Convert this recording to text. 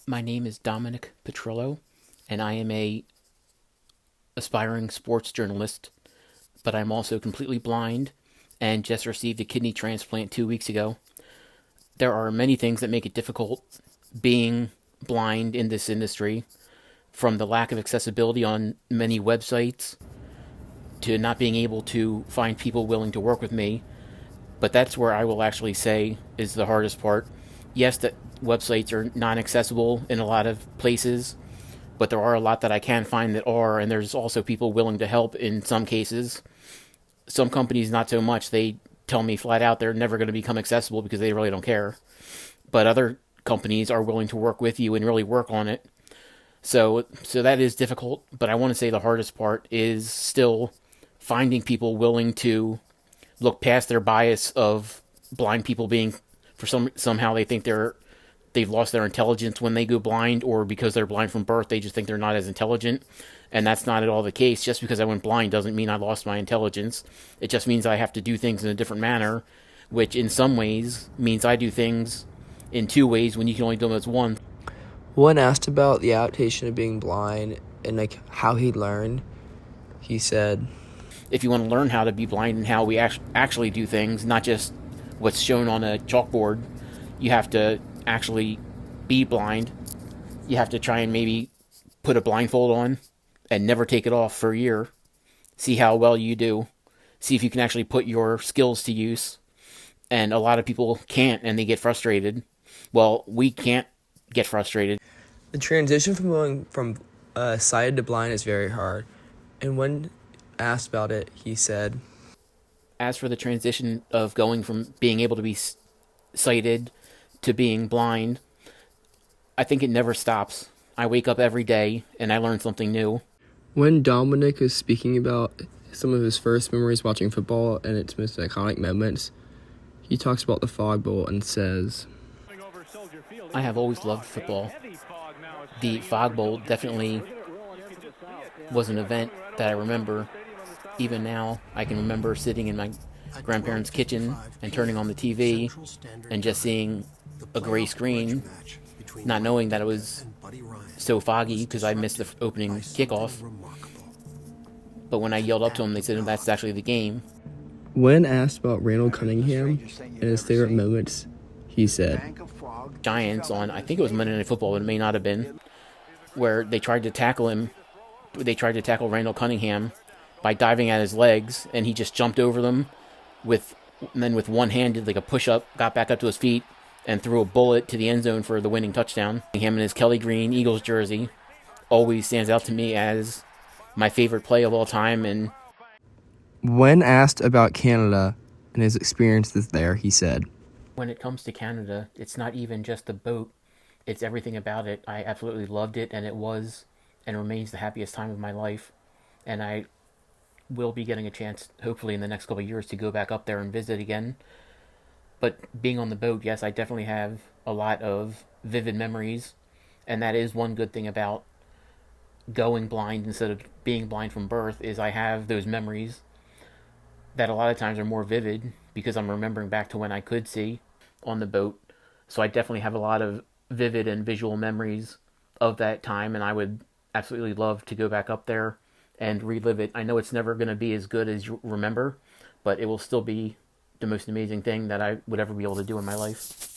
My name is Dominick Petrillo, and I am a aspiring sports journalist, but I'm also completely blind and just received a kidney transplant 2 weeks ago. There are many things that make it difficult being blind in this industry, from the lack of accessibility on many websites to not being able to find people willing to work with me. But that's where I will actually say is the hardest part. Yes, that websites are non accessible in a lot of places, but there are a lot that I can find that are, and there's also people willing to help in some cases. Some companies, not so much. They tell me flat out they're never going to become accessible because they really don't care. But other companies are willing to work with you and really work on it. So that is difficult, but I want to say the hardest part is still finding people willing to look past their bias of blind people being for somehow they think they've lost their intelligence when they go blind, or because they're blind from birth they just think they're not as intelligent, and that's not at all the case. Just because I went blind doesn't mean I lost my intelligence. It just means I have to do things in a different manner, which in some ways means I do things in two ways when you can only do them as one. When asked about the adaptation of being blind and how he learned, he said, If you want to learn how to be blind and how we actually do things, not just what's shown on a chalkboard, you have to actually be blind. You have to try and maybe put a blindfold on and never take it off for a year. See how well you do. See if you can actually put your skills to use. And a lot of people can't, and they get frustrated. Well, we can't get frustrated. the transition from going from sighted to blind is very hard. And when asked about it, he said, As for the transition of going from being able to be sighted to being blind, I think it never stops. I wake up every day and I learn something new. when Dominic is speaking about some of his first memories watching football and its most iconic moments, he talks about the Fog Bowl and says, I have always loved football. The Fog Bowl definitely was an event that I remember. Even now, I can remember sitting in my grandparents' kitchen and turning on the TV and just seeing a gray screen, not knowing that it was so foggy because I missed the opening kickoff. But when I yelled up to them, they said that's actually the game. when asked about Randall Cunningham and his favorite moments, he said, Giants on, I think it was Monday Night Football, but it may not have been, where they tried to tackle him. They tried to tackle Randall Cunningham by diving at his legs, and he just jumped over them and then with one hand did like a push-up, got back up to his feet, and threw a bullet to the end zone for the winning touchdown. Him in his Kelly Green Eagles jersey always stands out to me as my favorite play of all time. And when asked about Canada and his experiences there, he said, when it comes to Canada, it's not even just the boat, it's everything about it. I absolutely loved it, and it was and remains the happiest time of my life. And I will be getting a chance, hopefully in the next couple of years, to go back up there and visit again. But being on the boat, yes, I definitely have a lot of vivid memories, and that is one good thing about going blind instead of being blind from birth, is I have those memories that a lot of times are more vivid because I'm remembering back to when I could see on the boat. So I definitely have a lot of vivid and visual memories of that time, and I would absolutely love to go back up there and relive it. I know it's never going to be as good as you remember, but it will still be the most amazing thing that I would ever be able to do in my life.